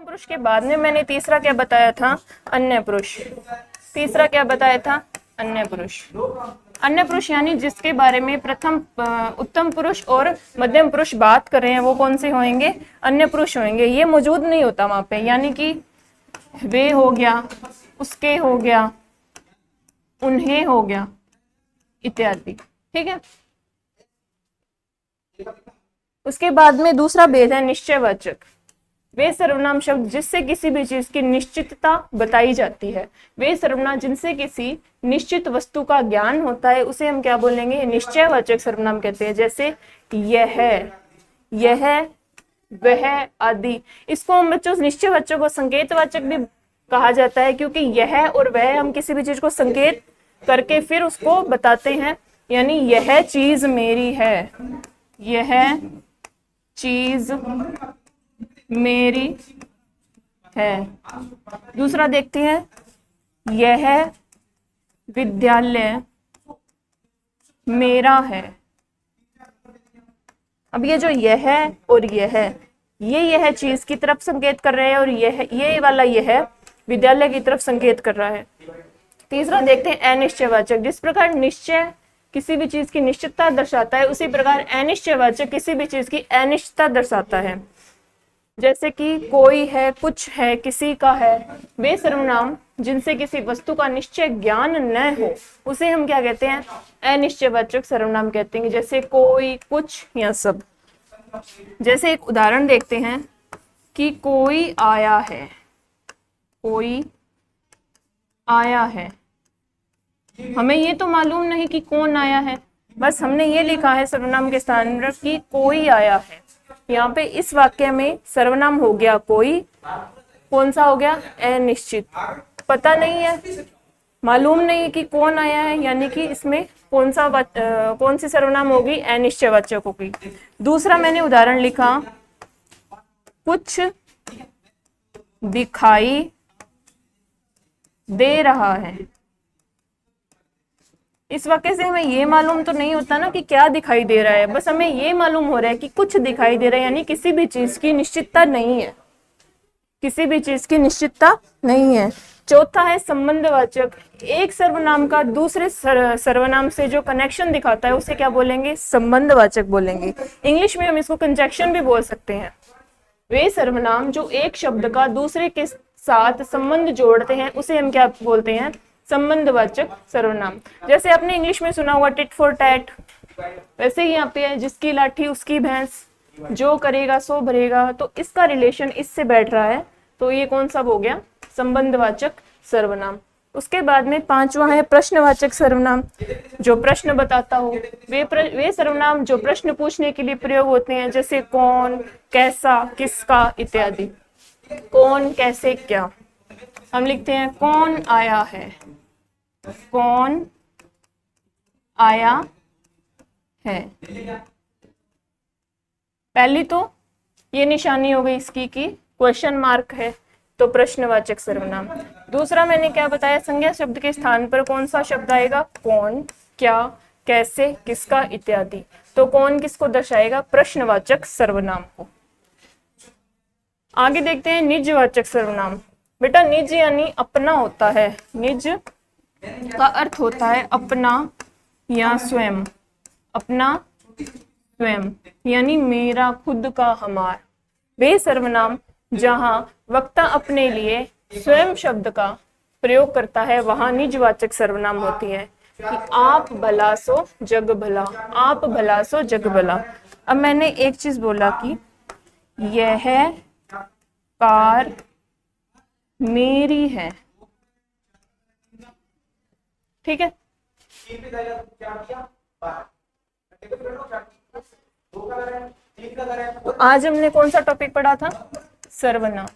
प्रथम पुरुष के बाद में मैंने तीसरा क्या बताया था? अन्य पुरुष। तीसरा क्या बताया था? अन्य पुरुष। अन्य पुरुष यानी जिसके बारे में प्रथम उत्तम पुरुष और मध्यम पुरुष बात कर रहे हैं वो कौन से होंगे? अन्य पुरुष होंगे। ये मौजूद नहीं होता वहां पे, यानी कि वे हो गया, उसके हो गया, उन्हें हो गया इत्यादि। ठीक है। उसके बाद में दूसरा भेद है निश्चयवाचक। वे सर्वनाम शब्द जिससे किसी भी चीज की निश्चितता बताई जाती है। वे सर्वनाम जिनसे किसी निश्चित वस्तु का ज्ञान होता है उसे हम क्या बोलेंगे? निश्चयवाचक सर्वनाम कहते हैं। जैसे यह, वह आदि। इसको हम बच्चों निश्चयवाचक और संकेतवाचक भी कहा जाता है, क्योंकि यह और वह हम किसी भी चीज को संकेत करके फिर उसको बताते हैं। यानी यह चीज मेरी है, यह चीज मेरी है। दूसरा देखते हैं, यह विद्यालय मेरा है। अब ये जो यह और यह चीज की तरफ संकेत कर रहे हैं, और ये वाला यह विद्यालय की तरफ संकेत कर रहा है। तीसरा देखते हैं अनिश्चयवाचक। जिस प्रकार निश्चय किसी भी चीज की निश्चितता दर्शाता है, उसी प्रकार अनिश्चयवाचक किसी भी चीज की अनिश्चितता दर्शाता है। जैसे कि कोई है, कुछ है, किसी का है। वे सर्वनाम जिनसे किसी वस्तु का निश्चय ज्ञान न हो उसे हम क्या कहते हैं? अनिश्चयवाचक सर्वनाम कहते हैं। जैसे कोई, कुछ या सब। जैसे एक उदाहरण देखते हैं कि कोई आया है, कोई आया है। हमें ये तो मालूम नहीं कि कौन आया है, बस हमने ये लिखा है सर्वनाम के स्थान पर कि कोई आया है। यहाँ पे इस वाक्य में सर्वनाम हो गया कोई, कौन सा हो गया? अनिश्चित। पता नहीं है, मालूम नहीं है कि कौन आया है, यानी कि इसमें कौन सी सर्वनाम होगी? अनिश्चयवाचक होगी। दूसरा मैंने उदाहरण लिखा, कुछ दिखाई दे रहा है। इस वाक्य से हमें ये मालूम तो नहीं होता ना कि क्या दिखाई दे रहा है, बस हमें ये मालूम हो रहा है कि कुछ दिखाई दे रहा है, यानी किसी भी चीज की निश्चितता नहीं है, किसी भी चीज की निश्चितता नहीं है। चौथा है संबंधवाचक। एक सर्वनाम का दूसरे सर्वनाम से जो कनेक्शन दिखाता है उसे क्या बोलेंगे? संबंधवाचक बोलेंगे। इंग्लिश में हम इसको कंजक्शन भी बोल सकते हैं। वे सर्वनाम जो एक शब्द का दूसरे के साथ संबंध जोड़ते हैं उसे हम क्या बोलते हैं? संबंधवाचक सर्वनाम। जैसे आपने इंग्लिश में सुना हुआ टिट फॉर टैट, वैसे ही यहाँ पे है जिसकी लाठी उसकी भैंस, जो करेगा सो भरेगा। तो इसका रिलेशन इससे बैठ रहा है, तो ये कौन सा हो गया? संबंधवाचक सर्वनाम। उसके बाद में पांचवा है प्रश्नवाचक सर्वनाम, जो प्रश्न बताता हो। वे सर्वनाम जो प्रश्न पूछने के लिए प्रयोग होते हैं, जैसे कौन, कैसा, किसका इत्यादि। कौन, कैसे, क्या। हम लिखते हैं कौन आया है, कौन आया है। पहली तो ये निशानी हो गई इसकी कि क्वेश्चन मार्क है, तो प्रश्नवाचक सर्वनाम। दूसरा मैंने क्या बताया? संज्ञा शब्द के स्थान पर कौन सा शब्द आएगा? कौन, क्या, कैसे, किसका इत्यादि। तो कौन किसको दर्शाएगा? प्रश्नवाचक सर्वनाम को। आगे देखते हैं निजवाचक सर्वनाम। बेटा निज यानी अपना होता है। निज का अर्थ होता है अपना या स्वयं। अपना, स्वयं यानी मेरा, खुद का, हमारा। वे सर्वनाम जहां वक्ता अपने लिए स्वयं शब्द का प्रयोग करता है वहां निजवाचक सर्वनाम होती है। कि आप भला सो जग भला, आप भला सो जग भला। अब मैंने एक चीज बोला कि यह कार मेरी है, ठीक है। तो आज हमने कौन सा टॉपिक पढ़ा था? सर्वनाम।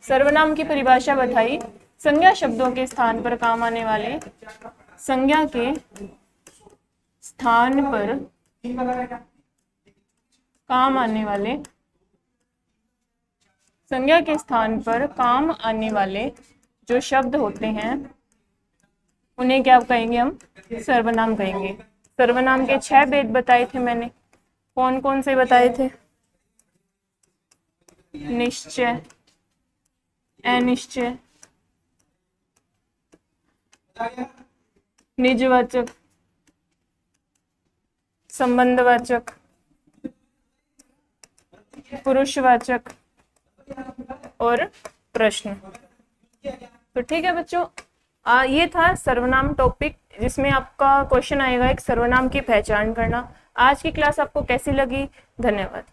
सर्वनाम की परिभाषा बताई। संज्ञा शब्दों के स्थान पर काम आने वाले, संज्ञा के स्थान पर काम आने वाले, संज्ञा के स्थान पर काम आने वाले जो शब्द होते हैं उन्हें क्या कहेंगे? हम सर्वनाम कहेंगे। सर्वनाम के 6 भेद बताए थे मैंने। कौन कौन से बताए थे? निश्चय, अनिश्चय, निजवाचक, संबंधवाचक, पुरुषवाचक और प्रश्न। तो ठीक है बच्चों, ये था सर्वनाम टॉपिक, जिसमें आपका क्वेश्चन आएगा एक सर्वनाम की पहचान करना। आज की क्लास आपको कैसी लगी? धन्यवाद।